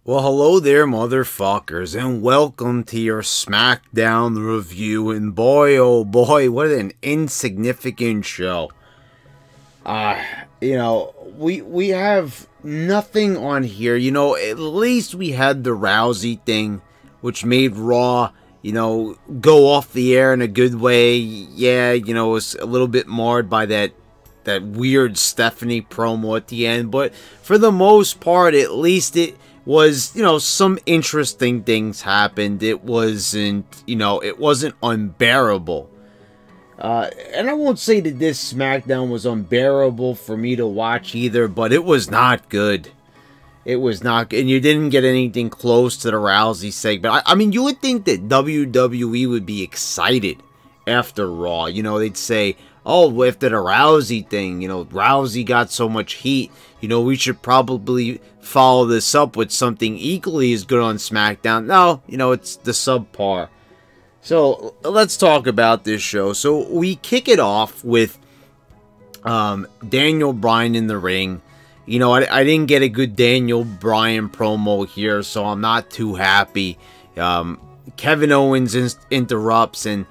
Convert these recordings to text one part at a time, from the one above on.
Well, hello there, motherfuckers, and welcome to your Smackdown review. And boy, oh boy, what an insignificant show. We have nothing on here. At least we had the Rousey thing, which made Raw, go off the air in a good way. Yeah, it was a little bit marred by that weird Stephanie promo at the end, but for the most part, at least it was, some interesting things happened. It wasn't unbearable. And I won't say that this SmackDown was unbearable for me to watch either, but it was not good. It was not, and you didn't get anything close to the Rousey segment. I mean, you would think that WWE would be excited after Raw. They'd say, oh, after the Rousey thing, Rousey got so much heat. We should probably follow this up with something equally as good on SmackDown. No, it's the subpar. So, let's talk about this show. So, we kick it off with Daniel Bryan in the ring. I didn't get a good Daniel Bryan promo here, so I'm not too happy. Kevin Owens interrupts, and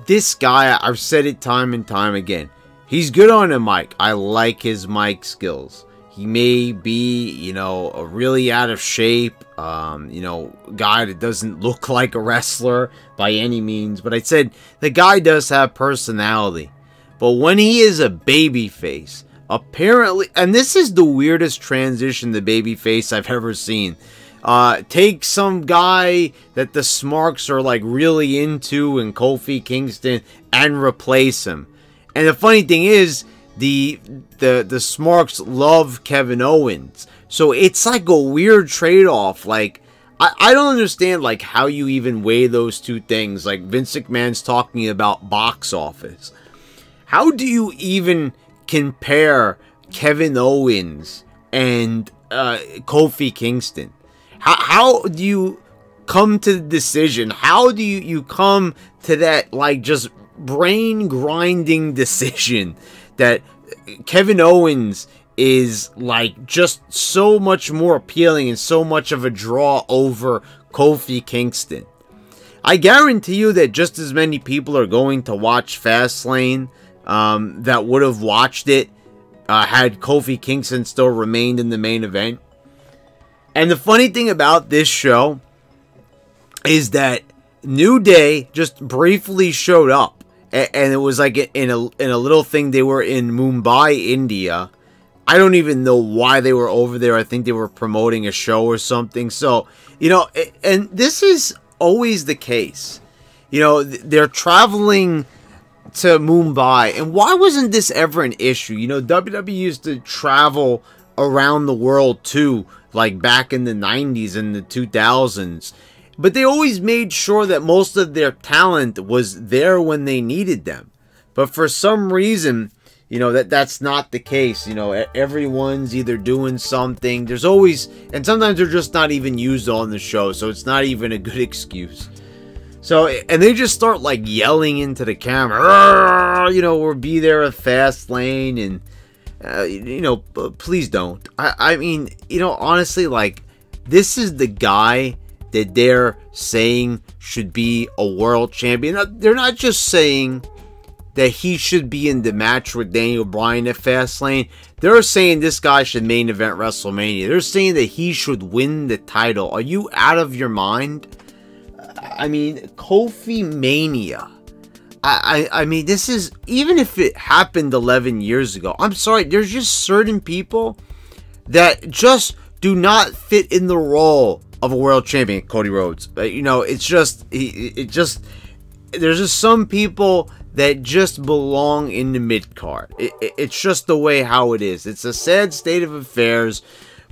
this guy, I've said it time and time again, he's good on the mic. I like his mic skills. He may be, a really out of shape, guy that doesn't look like a wrestler by any means, but I said the guy does have personality. But when he is a babyface, apparently, and this is the weirdest transition to babyface I've ever seen. Take some guy that the Smarks are like really into in Kofi Kingston and replace him. And the funny thing is, the Smarks love Kevin Owens. So it's like a weird trade-off. Like, I don't understand like how you even weigh those two things. Like Vince McMahon's talking about box office. How do you even compare Kevin Owens and Kofi Kingston? How do you come to the decision? How do you come to that, like, just brain-grinding decision that Kevin Owens is, like, just so much more appealing and so much of a draw over Kofi Kingston? I guarantee you that just as many people are going to watch Fastlane that would have watched it had Kofi Kingston still remained in the main event. And the funny thing about this show is that New Day just briefly showed up, and it was like in a little thing. They were in Mumbai, India. I don't even know why they were over there. I think they were promoting a show or something. So, and this is always the case. They're traveling to Mumbai, and why wasn't this ever an issue? WWE used to travel around the world too, like back in the 90s and the 2000s, but they always made sure that most of their talent was there when they needed them. But for some reason, that's not the case. Everyone's either doing something. There's always, and sometimes they're just not even used on the show, so it's not even a good excuse. So, and they just start like yelling into the camera, we'll be there at Fastlane, and please don't. I mean, honestly, like, this is the guy that they're saying should be a world champion. They're not just saying that he should be in the match with Daniel Bryan at Fastlane. They're saying this guy should main event WrestleMania. They're saying that he should win the title. Are you out of your mind? I mean, Kofi Mania. I mean, this is, even if it happened 11 years ago, I'm sorry, there's just certain people that just do not fit in the role of a world champion. Cody Rhodes, it's just, there's just some people that just belong in the mid-card. It's just the way how it is. It's a sad state of affairs,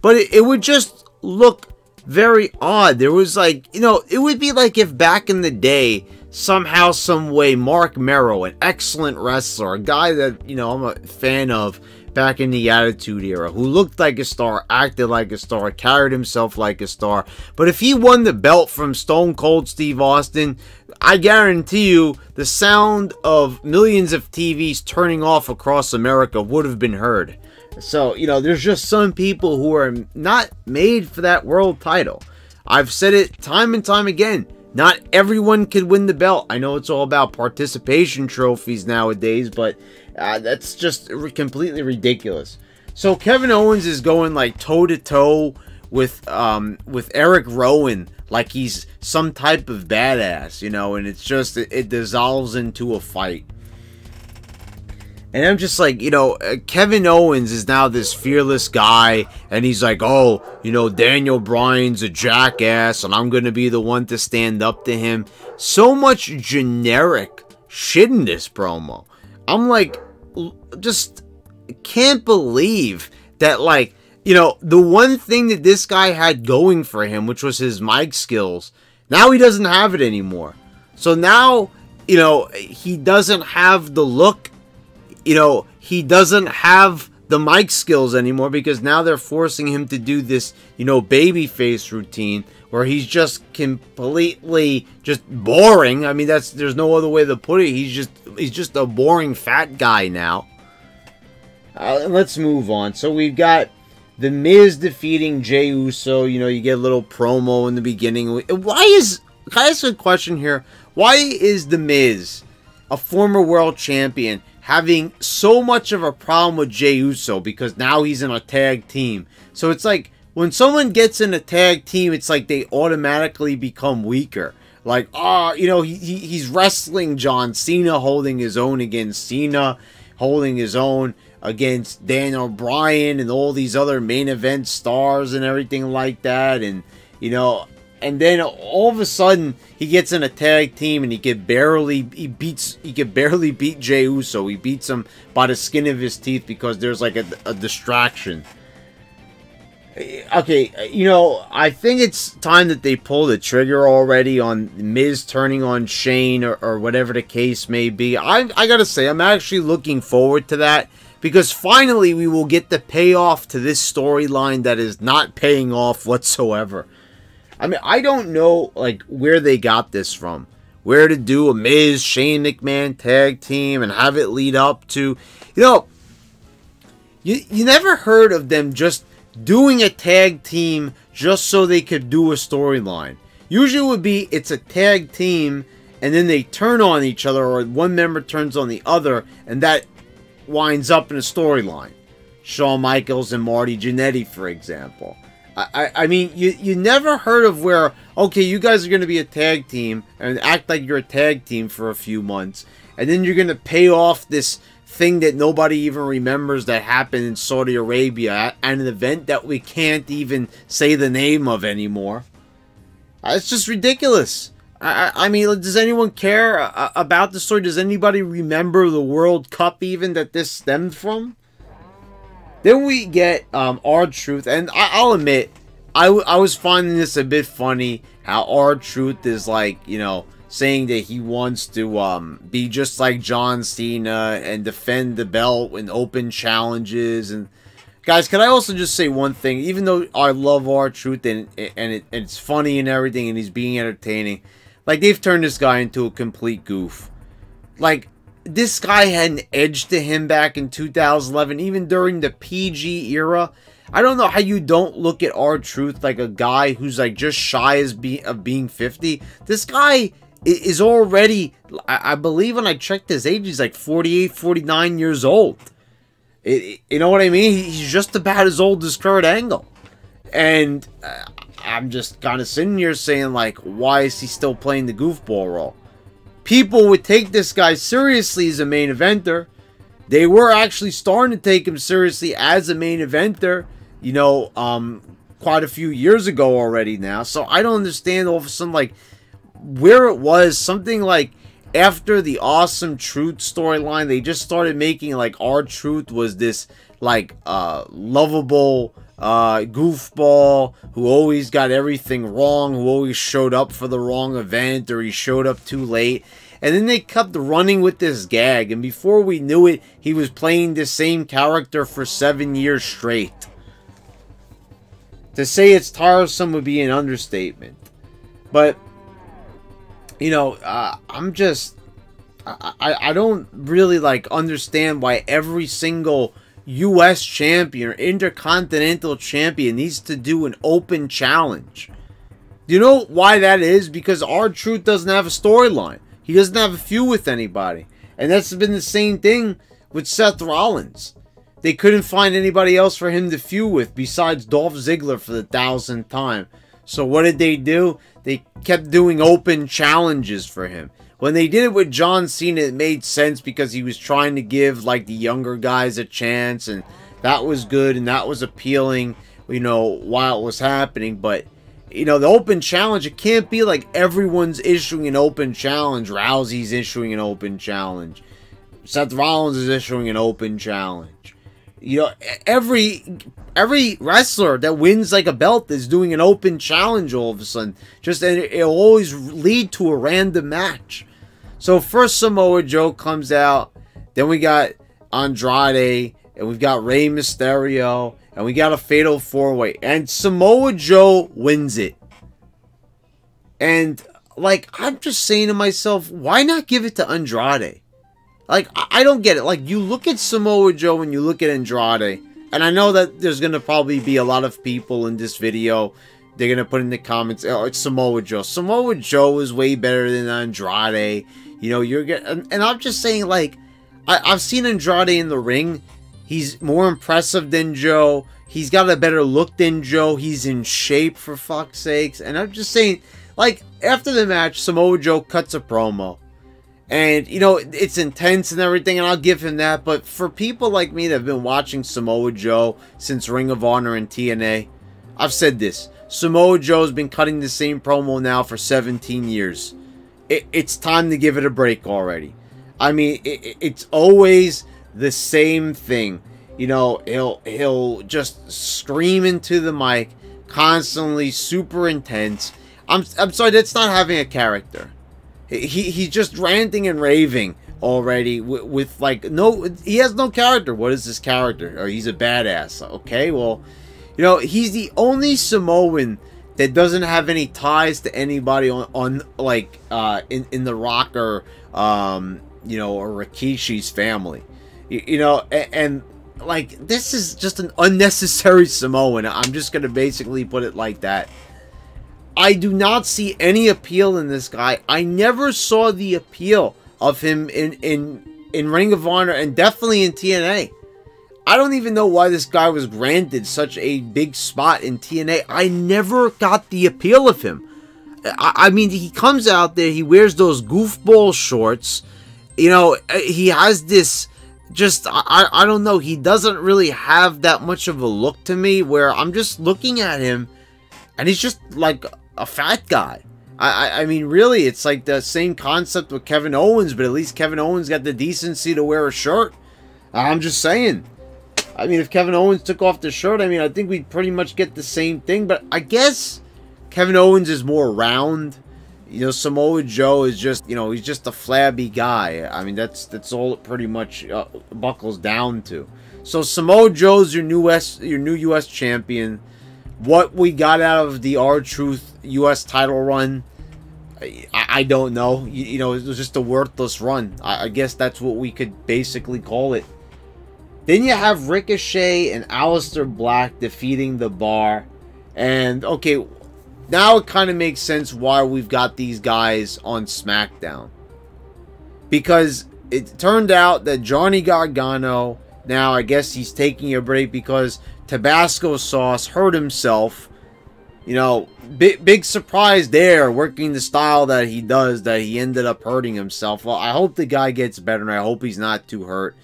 but it would just look very odd. There was like, it would be like if back in the day, somehow, some way, Mark Merrow, an excellent wrestler, a guy that, I'm a fan of back in the Attitude Era, who looked like a star, acted like a star, carried himself like a star. But if he won the belt from Stone Cold Steve Austin, I guarantee you the sound of millions of TVs turning off across America would have been heard. So, you know, there's just some people who are not made for that world title. I've said it time and time again. Not everyone could win the belt. I know it's all about participation trophies nowadays, but that's just completely ridiculous. So Kevin Owens is going like toe-to-toe with Eric Rowan like he's some type of badass, you know, and it's just, it dissolves into a fight. And I'm just like, you know, Kevin Owens is now this fearless guy, and he's like, oh, you know, Daniel Bryan's a jackass, and I'm going to be the one to stand up to him. So much generic shit in this promo. I'm like, just can't believe that, like, you know, the one thing that this guy had going for him, which was his mic skills, now he doesn't have it anymore. So now, you know, he doesn't have the look. You know, he doesn't have the mic skills anymore because now they're forcing him to do this, you know, babyface routine where he's just completely just boring. I mean, there's no other way to put it. He's just a boring fat guy now. Let's move on. So we've got The Miz defeating Jey Uso. You know, you get a little promo in the beginning. Can I ask a question here? Why is The Miz, a former world champion, having so much of a problem with Jey Uso? Because now he's in a tag team. So it's like, when someone gets in a tag team, it's like they automatically become weaker. Like, you know, he's wrestling John Cena, holding his own against Cena, holding his own against Daniel Bryan and all these other main event stars and everything like that. And, you know, and then all of a sudden he gets in a tag team and he could barely beat Jey Uso. He beats him by the skin of his teeth because there's like a distraction. Okay, you know, I think it's time that they pull the trigger already on Miz turning on Shane or whatever the case may be. I gotta say, I'm actually looking forward to that, because finally we will get the payoff to this storyline that is not paying off whatsoever. I mean, I don't know, like, where they got this from. Where to do a Miz, Shane McMahon tag team and have it lead up to... You know, you never heard of them just doing a tag team just so they could do a storyline. Usually it would be, it's a tag team, and then they turn on each other, or one member turns on the other, and that winds up in a storyline. Shawn Michaels and Marty Jannetty, for example. I mean, you never heard of where, okay, you guys are going to be a tag team and act like you're a tag team for a few months, and then you're going to pay off this thing that nobody even remembers that happened in Saudi Arabia at an event that we can't even say the name of anymore. It's just ridiculous. I mean, does anyone care about the story? Does anybody remember the World Cup even that this stemmed from? Then we get R-Truth, and I'll admit, I was finding this a bit funny, how R-Truth is like, you know, saying that he wants to be just like John Cena and defend the belt in open challenges. And guys, can I also just say one thing? Even though I love R-Truth and it's funny and everything, and he's being entertaining, like, they've turned this guy into a complete goof. Like, this guy had an edge to him back in 2011, even during the PG era. I don't know how you don't look at R-Truth like a guy who's like just shy of being 50. This guy is already, I believe when I checked his age, he's like 48, 49 years old. You know what I mean? He's just about as old as Kurt Angle. And I'm just kind of sitting here saying, like, why is he still playing the goofball role? People would take this guy seriously as a main eventer. They were actually starting to take him seriously as a main eventer, you know, quite a few years ago already now. So I don't understand all of a sudden, like, where it was something like after the Awesome Truth storyline, they just started making like R-Truth was this like lovable goofball who always got everything wrong, who always showed up for the wrong event, or he showed up too late. And then they kept running with this gag, and before we knew it, he was playing the same character for 7 years straight. To say it's tiresome would be an understatement. But you know, I'm just, I don't really like understand why every single U.S. champion or Intercontinental champion needs to do an open challenge. Do you know why that is? Because R-Truth doesn't have a storyline. He doesn't have a feud with anybody. And that's been the same thing with Seth Rollins. They couldn't find anybody else for him to feud with besides Dolph Ziggler for the 1000th time. So what did they do? They kept doing open challenges for him. When they did it with John Cena, it made sense because he was trying to give like the younger guys a chance, and that was good and that was appealing, you know, while it was happening. But you know, the open challenge, it can't be like everyone's issuing an open challenge. Rousey's issuing an open challenge. Seth Rollins is issuing an open challenge. You know, every wrestler that wins like a belt is doing an open challenge all of a sudden. Just, and it'll always lead to a random match. So first Samoa Joe comes out, then we got Andrade, and we've got Rey Mysterio, and we got a Fatal 4-Way, and Samoa Joe wins it. And like, I'm just saying to myself, why not give it to Andrade? Like, I don't get it. Like, you look at Samoa Joe and you look at Andrade, and I know that there's going to probably be a lot of people in this video, they're going to put in the comments, oh, it's Samoa Joe. Samoa Joe is way better than Andrade. You know, you're getting, and I'm just saying, like, I've seen Andrade in the ring. He's more impressive than Joe. He's got a better look than Joe. He's in shape, for fuck's sakes. And I'm just saying, like, after the match, Samoa Joe cuts a promo. And, you know, it's intense and everything, and I'll give him that. But for people like me that have been watching Samoa Joe since Ring of Honor and TNA, I've said this. Samoa Joe's been cutting the same promo now for 17 years. It's time to give it a break already. I mean, it's always the same thing. You know, he'll just scream into the mic, constantly super intense. I'm sorry, that's not having a character. He's just ranting and raving already with like, no, he has no character. What is his character? Or he's a badass. Okay, well, you know, he's the only Samoan that doesn't have any ties to anybody on like in the Rock or you know, or Rikishi's family. You know, and like, this is just an unnecessary Samoan. I'm just gonna basically put it like that. I do not see any appeal in this guy. I never saw the appeal of him in Ring of Honor, and definitely in TNA. I don't even know why this guy was granted such a big spot in TNA. I never got the appeal of him. I mean, he comes out there, he wears those goofball shorts. You know, he has this, just, I don't know, he doesn't really have that much of a look to me, where I'm just looking at him, and he's just like a fat guy. I mean, really, it's like the same concept with Kevin Owens, but at least Kevin Owens got the decency to wear a shirt. I'm just saying. I mean, if Kevin Owens took off the shirt, I mean, I think we'd pretty much get the same thing. But I guess Kevin Owens is more round. You know, Samoa Joe is just, you know, he's just a flabby guy. I mean, that's all it pretty much buckles down to. So Samoa Joe's your new U.S. champion. What we got out of the R-Truth U.S. title run, I don't know. You know, it was just a worthless run. I guess that's what we could basically call it. Then you have Ricochet and Aleister Black defeating the Bar. And, okay, now it kind of makes sense why we've got these guys on SmackDown. Because it turned out that Johnny Gargano, now I guess he's taking a break because Tabasco Sauce hurt himself. You know, big surprise there, working the style that he does, that he ended up hurting himself. Well, I hope the guy gets better, and I hope he's not too hurt.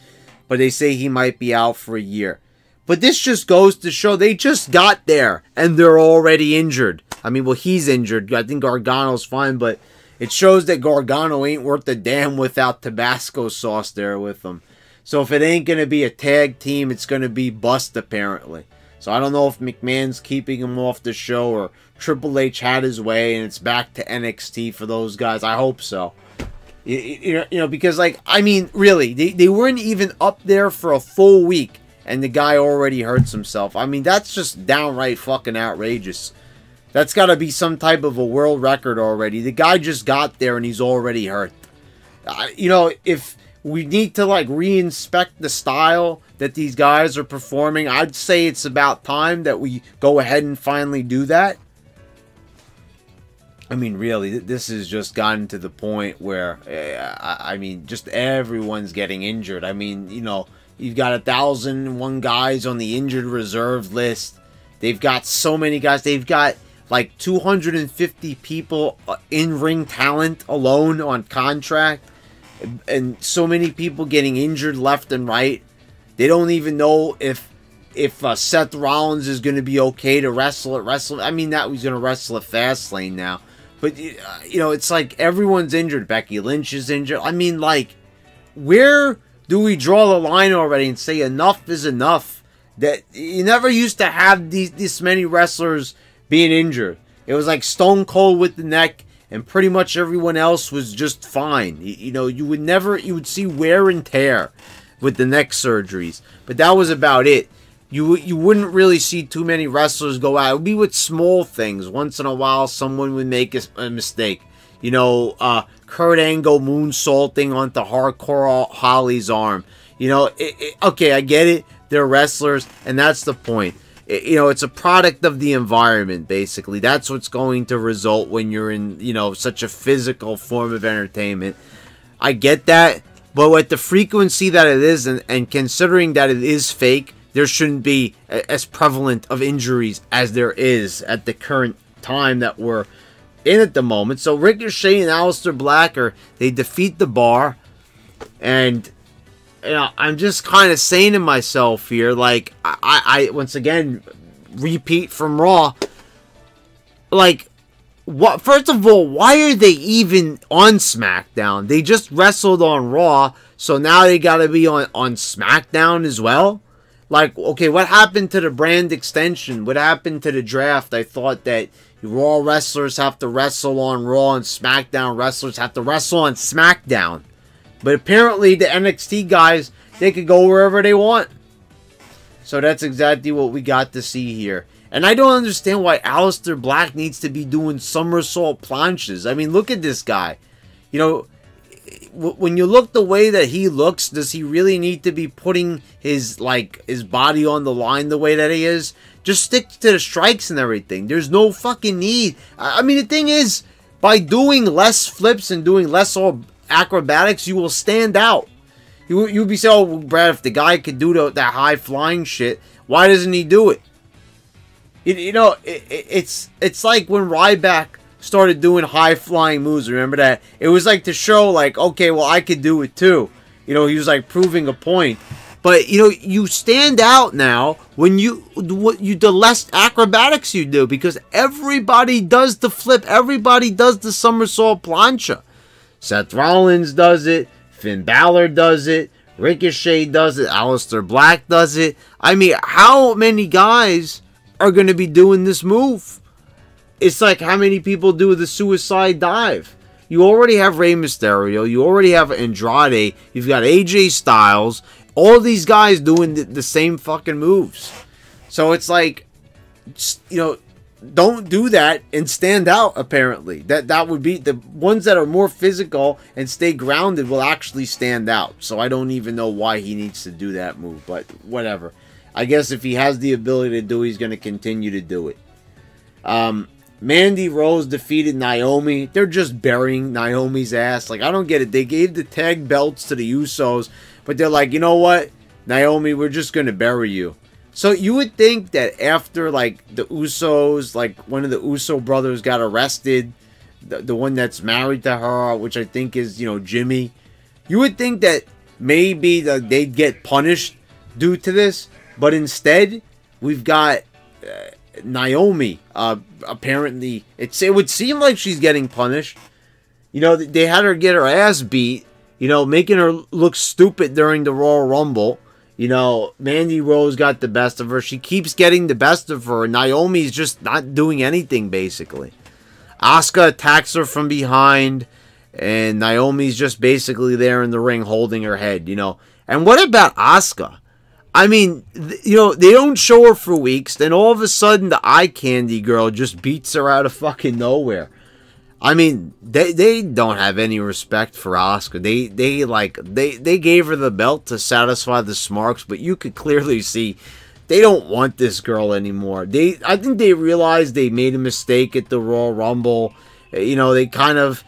But they say he might be out for a year. But this just goes to show they just got there, and they're already injured. I mean, well, he's injured. I think Gargano's fine, but it shows that Gargano ain't worth a damn without Tabasco Sauce there with him. So if it ain't going to be a tag team, it's going to be bust, apparently. So I don't know if McMahon's keeping him off the show, or Triple H had his way and it's back to NXT for those guys. I hope so. You know, because, like, I mean, really, they weren't even up there for a full week, and the guy already hurts himself. I mean, that's just downright fucking outrageous. That's got to be some type of a world record already. The guy just got there and he's already hurt. You know, if we need to, like, reinspect the style that these guys are performing. I'd say it's about time that we go ahead and finally do that. I mean, really, this has just gotten to the point where, I mean, just everyone's getting injured. I mean, you know, you've got 1,001 guys on the injured reserve list. They've got so many guys. They've got like 250 people in ring talent alone on contract. And so many people getting injured left and right. They don't even know if Seth Rollins is going to be okay to wrestle at I mean, that he's going to wrestle at Fastlane now. But, you know, it's like everyone's injured. Becky Lynch is injured. I mean, like, where do we draw the line already and say enough is enough? That you never used to have this many wrestlers being injured. It was like Stone Cold with the neck, and pretty much everyone else was just fine. You know, you would see wear and tear with the neck surgeries. But that was about it. You wouldn't really see too many wrestlers go out. It would be with small things. Once in a while, someone would make a mistake. You know, Kurt Angle moonsaulting onto Hardcore Holly's arm. You know, okay, I get it. They're wrestlers, and that's the point. You know, it's a product of the environment, basically. That's what's going to result when you're in, you know, such a physical form of entertainment. I get that, but with the frequency that it is, and considering that it is fake, there shouldn't be as prevalent of injuries as there is at the current time that we're in at the moment. So Ricochet and Aleister Black they defeat the Bar, and you know, I'm just kind of saying to myself here, like, I once again repeat from Raw, like, what? First of all, why are they even on SmackDown? They just wrestled on Raw, so now they got to be on SmackDown as well. Like, okay, what happened to the brand extension? What happened to the draft? I thought that Raw wrestlers have to wrestle on Raw and SmackDown wrestlers have to wrestle on SmackDown. But apparently the NXT guys, they could go wherever they want. So that's exactly what we got to see here. And I don't understand why Aleister Black needs to be doing somersault planches. I mean, look at this guy. You know, when you look the way that he looks, does he really need to be putting his body on the line the way that he is? Just stick to the strikes and everything. There's no fucking need. I mean, the thing is, by doing less flips and doing less acrobatics, you will stand out. You'll be saying, oh, Brad, if the guy could do that high flying shit, why doesn't he do it? You know, it's like when Ryback started doing high flying moves. Remember that? It was like to show, like, okay, well, I could do it too. You know, he was like proving a point. But you know, you stand out now when the less acrobatics you do, because everybody does the flip, everybody does the somersault plancha. Seth Rollins does it, Finn Balor does it, Ricochet does it, Aleister Black does it. I mean, how many guys are going to be doing this move? It's like how many people do the suicide dive. You already have Rey Mysterio. You already have Andrade. You've got AJ Styles. All these guys doing the same fucking moves. So it's like, you know, don't do that and stand out, apparently. That would be the ones that are more physical and stay grounded will actually stand out. So I don't even know why he needs to do that move. But whatever. I guess if he has the ability to do it, he's going to continue to do it. Mandy Rose defeated Naomi. They're just burying Naomi's ass. Like, I don't get it. They gave the tag belts to the Usos, but they're like, you know what, Naomi, we're just going to bury you. So you would think that after, like, the Usos, like, one of the Uso brothers got arrested, the one that's married to her, which I think is, you know, Jimmy, you would think that maybe they'd get punished due to this, but instead, we've got Naomi, apparently, it would seem like she's getting punished. You know, they had her get her ass beat, you know, making her look stupid during the Royal Rumble. You know, Mandy Rose got the best of her. She keeps getting the best of her. Naomi's just not doing anything, basically. Asuka attacks her from behind, and Naomi's just basically there in the ring holding her head, you know. And what about Asuka? I mean, you know, they don't show her for weeks. Then all of a sudden, the eye candy girl just beats her out of fucking nowhere. I mean, they don't have any respect for Asuka. They gave her the belt to satisfy the Smarks, but you could clearly see they don't want this girl anymore. I think they realized they made a mistake at the Royal Rumble. You know, they kind of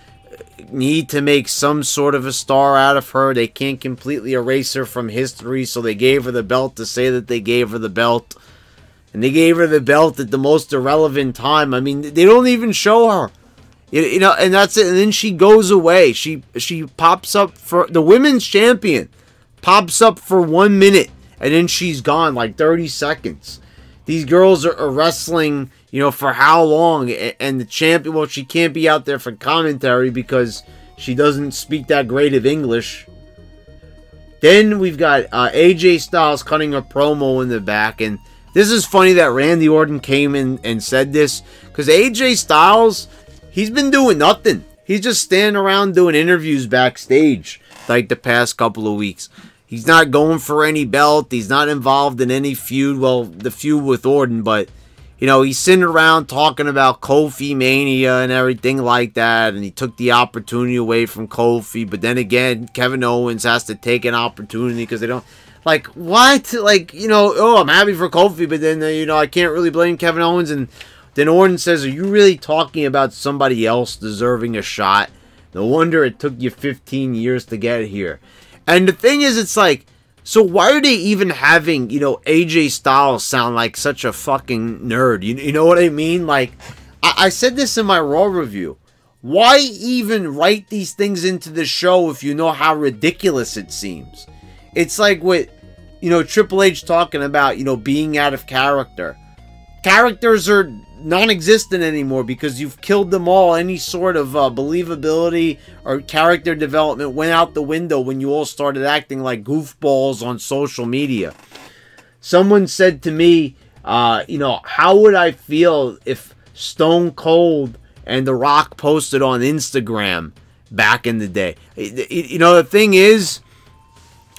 need to make some sort of a star out of her. They can't completely erase her from history, so they gave her the belt to say that they gave her the belt. And they gave her the belt at the most irrelevant time. I mean, they don't even show her. You know, and that's it. And then she goes away. She pops up for the women's champion. Pops up for 1 minute. And then she's gone like 30 seconds. These girls are wrestling, you know, for how long? And the champion, well, she can't be out there for commentary because she doesn't speak that great of English. Then we've got AJ Styles cutting a promo in the back. And this is funny that Randy Orton came in and said this. Because AJ Styles, he's been doing nothing. He's just standing around doing interviews backstage like the past couple of weeks. He's not going for any belt. He's not involved in any feud. Well, the feud with Orton, but, you know, he's sitting around talking about Kofi Mania and everything like that, and he took the opportunity away from Kofi, but then again, Kevin Owens has to take an opportunity because they don't, like, what? Like, you know, oh, I'm happy for Kofi, but then, you know, I can't really blame Kevin Owens, and then Orton says, are you really talking about somebody else deserving a shot? No wonder it took you 15 years to get here. And the thing is, it's like, so why are they even having, you know, AJ Styles sound like such a fucking nerd? You know what I mean? Like, I said this in my Raw review. Why even write these things into the show if you know how ridiculous it seems? It's like with, you know, Triple H talking about, you know, being out of character. Characters are non-existent anymore because you've killed them all. Any sort of believability or character development went out the window when you all started acting like goofballs on social media. Someone said to me, you know, how would I feel if Stone Cold and The Rock posted on Instagram back in the day? You know, the thing is,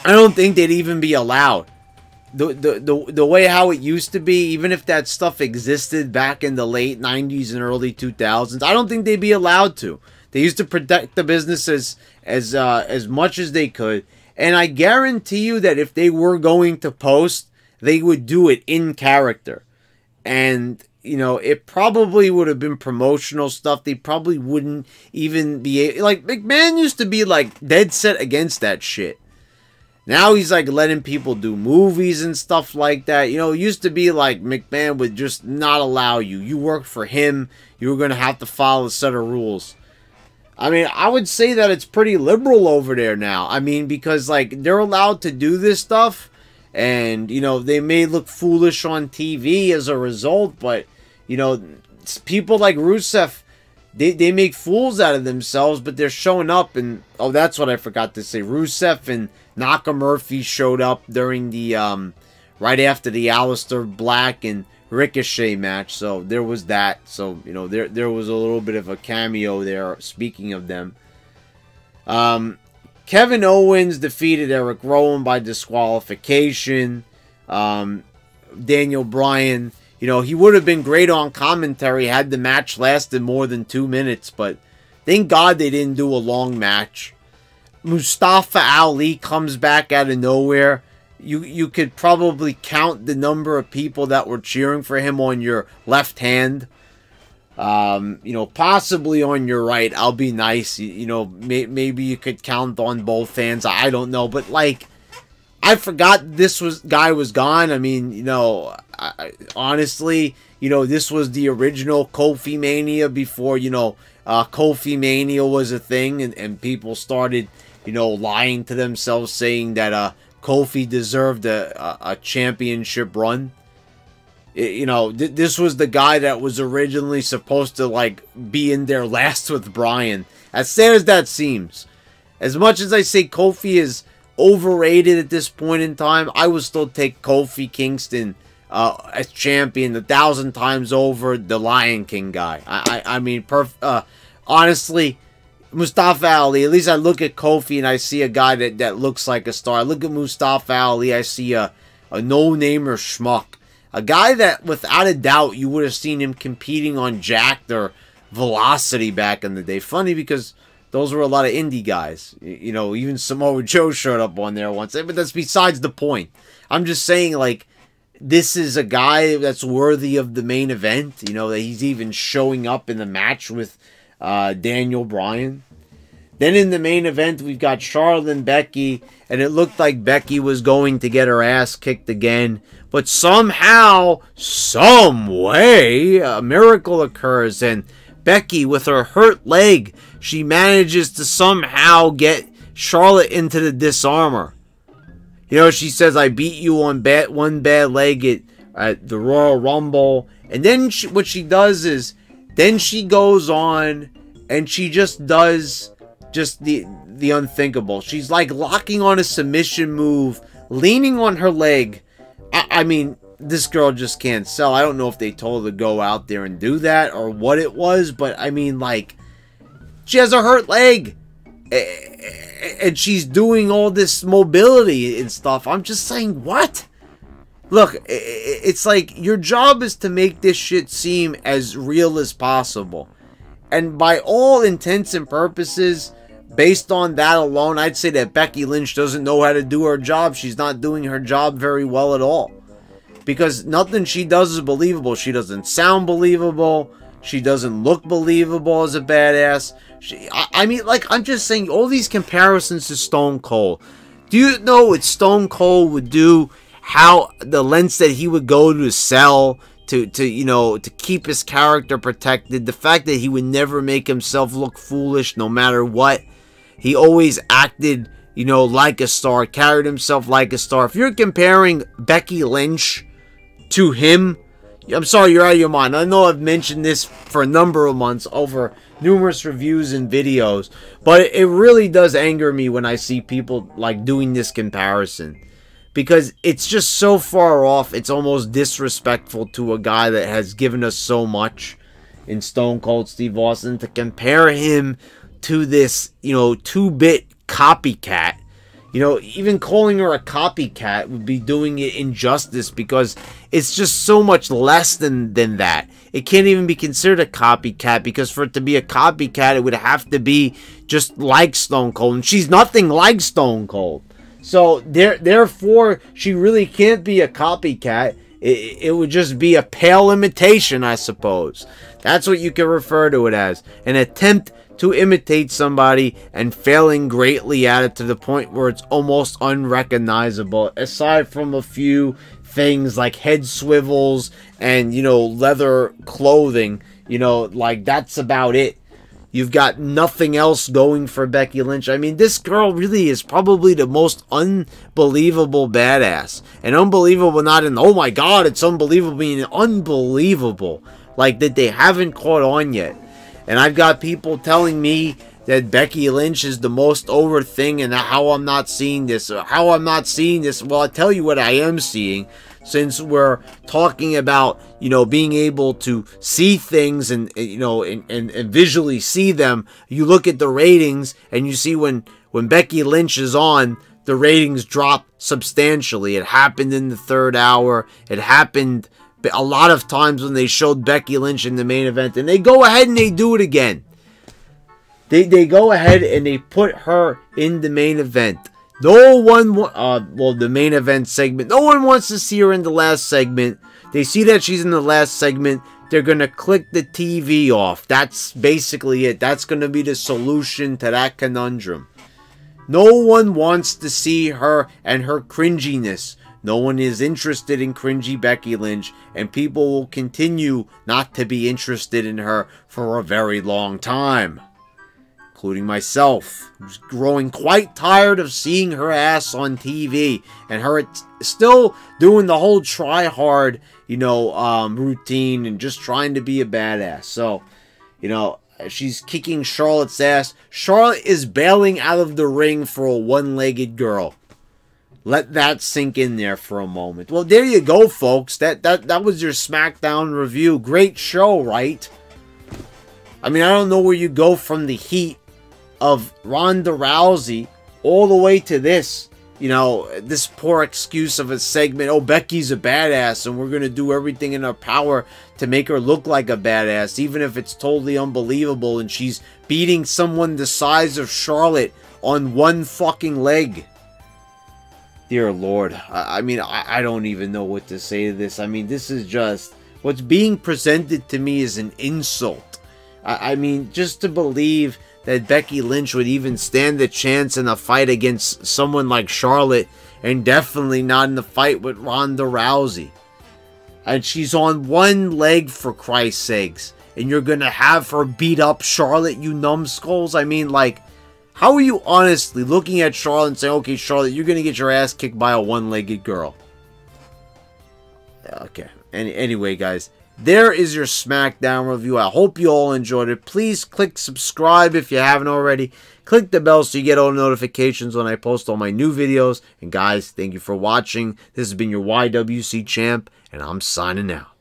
I don't think they'd even be allowed. The way how it used to be, even if that stuff existed back in the late 90s and early 2000s, I don't think they'd be allowed to. They used to protect the business as much as they could. And I guarantee you that if they were going to post, they would do it in character. And, you know, it probably would have been promotional stuff. They probably wouldn't even be... Like, McMahon used to be, like, dead set against that shit. Now he's like letting people do movies and stuff like that. You know, it used to be like McMahon would just not allow you. You worked for him. You were going to have to follow a set of rules. I mean, I would say that it's pretty liberal over there now. I mean, because like they're allowed to do this stuff. And, you know, they may look foolish on TV as a result. But, you know, people like Rusev, they make fools out of themselves. But they're showing up. And, oh, that's what I forgot to say. Rusev and Nakamura showed up during the, right after the Aleister Black and Ricochet match. So there was that. So, you know, there was a little bit of a cameo there, speaking of them. Kevin Owens defeated Eric Rowan by disqualification. Daniel Bryan, you know, he would have been great on commentary had the match lasted more than 2 minutes. But thank God they didn't do a long match. Mustafa Ali comes back out of nowhere. You could probably count the number of people that were cheering for him on your left hand. You know, possibly on your right. I'll be nice. You know, maybe you could count on both hands. I don't know. But, like, I forgot this guy was gone. I mean, you know, honestly, you know, this was the original Kofi Mania before, you know, Kofi Mania was a thing. And people started, you know, lying to themselves, saying that Kofi deserved a championship run. You know, this was the guy that was originally supposed to, like, be in there last with Bryan. As sad as that seems. As much as I say Kofi is overrated at this point in time, I would still take Kofi Kingston as champion 1,000 times over the Lion King guy. I mean, honestly, Mustafa Ali, at least I look at Kofi and I see a guy that looks like a star. I look at Mustafa Ali, I see a no-namer schmuck. A guy that, without a doubt, you would have seen him competing on Jacked or velocity back in the day. Funny because those were a lot of indie guys. You know, even Samoa Joe showed up on there once. But that's besides the point. I'm just saying, like, this is a guy that's worthy of the main event. You know, that he's even showing up in the match with Daniel Bryan. Then in the main event, we've got Charlotte and Becky. And it looked like Becky was going to get her ass kicked again. But somehow, some way, a miracle occurs. And Becky, with her hurt leg, she manages to somehow get Charlotte into the disarmor. You know, she says, I beat you on one bad leg at the Royal Rumble. And then what she does is, then she goes on and she just does the unthinkable. She's like locking on a submission move, leaning on her leg. I mean, this girl just can't sell. I don't know if they told her to go out there and do that or what it was, but I mean, like, she has a hurt leg. And she's doing all this mobility and stuff. I'm just saying, what? Look, it's like your job is to make this shit seem as real as possible. And by all intents and purposes, based on that alone, I'd say that Becky Lynch doesn't know how to do her job. She's not doing her job very well at all. Because nothing she does is believable. She doesn't sound believable. She doesn't look believable as a badass. I mean, like, I'm just saying, all these comparisons to Stone Cold. Do you know what Stone Cold would do? How the lengths that he would go to sell, to keep his character protected. The fact that he would never make himself look foolish no matter what. He always acted, you know, like a star, carried himself like a star. If you're comparing Becky Lynch to him, I'm sorry, you're out of your mind. I know I've mentioned this for a number of months over numerous reviews and videos, but it really does anger me when I see people like doing this comparison, because it's just so far off. It's almost disrespectful to a guy that has given us so much in Stone Cold Steve Austin to compare him to this, you know, 2-bit copycat. You know, even calling her a copycat would be doing it injustice, because it's just so much less than that. It can't even be considered a copycat, because for it to be a copycat, it would have to be just like Stone Cold. And she's nothing like Stone Cold. So, therefore, she really can't be a copycat. It would just be a pale imitation, I suppose. That's what you can refer to it as. An attempt to imitate somebody and failing greatly at it to the point where it's almost unrecognizable, aside from a few things like head swivels and, you know, leather clothing. You know, like, that's about it. You've got nothing else going for Becky Lynch. I mean, this girl really is probably the most unbelievable badass. And unbelievable not in, oh my god, it's unbelievable, meaning unbelievable. Like, that they haven't caught on yet. And I've got people telling me that Becky Lynch is the most over thing and how I'm not seeing this. Well, I'll tell you what I am seeing. Since we're talking about, you know, being able to see things and you know, and visually see them, you look at the ratings and you see when Becky Lynch is on, the ratings drop substantially. It happened in the third hour. It happened a lot of times when they showed Becky Lynch in the main event, and they go ahead and they do it again. They go ahead and they put her in the main event. No one, the main event segment. No one wants to see her in the last segment. They see that she's in the last segment. They're going to click the TV off. That's basically it. That's going to be the solution to that conundrum. No one wants to see her and her cringiness. No one is interested in cringy Becky Lynch, and people will continue not to be interested in her for a very long time. Including myself, who's growing quite tired of seeing her ass on TV, and her still doing the whole try-hard, you know, routine, and just trying to be a badass. So, you know, she's kicking Charlotte's ass. Charlotte is bailing out of the ring for a one-legged girl. Let that sink in there for a moment. Well, there you go, folks. That was your SmackDown review. Great show, right? I mean, I don't know where you go from the heat of Ronda Rousey all the way to this. you know, this poor excuse of a segment, oh, Becky's a badass and we're going to do everything in our power to make her look like a badass, even if it's totally unbelievable and she's beating someone the size of Charlotte on one fucking leg. Dear Lord, I mean, I don't even know what to say to this. I mean, this is just, what's being presented to me is an insult. I mean, just to believe that Becky Lynch would even stand a chance in a fight against someone like Charlotte, and definitely not in the fight with Ronda Rousey. And she's on one leg, for Christ's sakes, and you're gonna have her beat up Charlotte, you numbskulls? I mean, like, how are you honestly looking at Charlotte and saying, okay, Charlotte, you're gonna get your ass kicked by a one-legged girl? Okay, anyway, guys, there is your SmackDown review. I hope you all enjoyed it. Please click subscribe if you haven't already. Click the bell so you get all the notifications when I post all my new videos. And guys, thank you for watching. This has been your YWC Champ, and I'm signing out.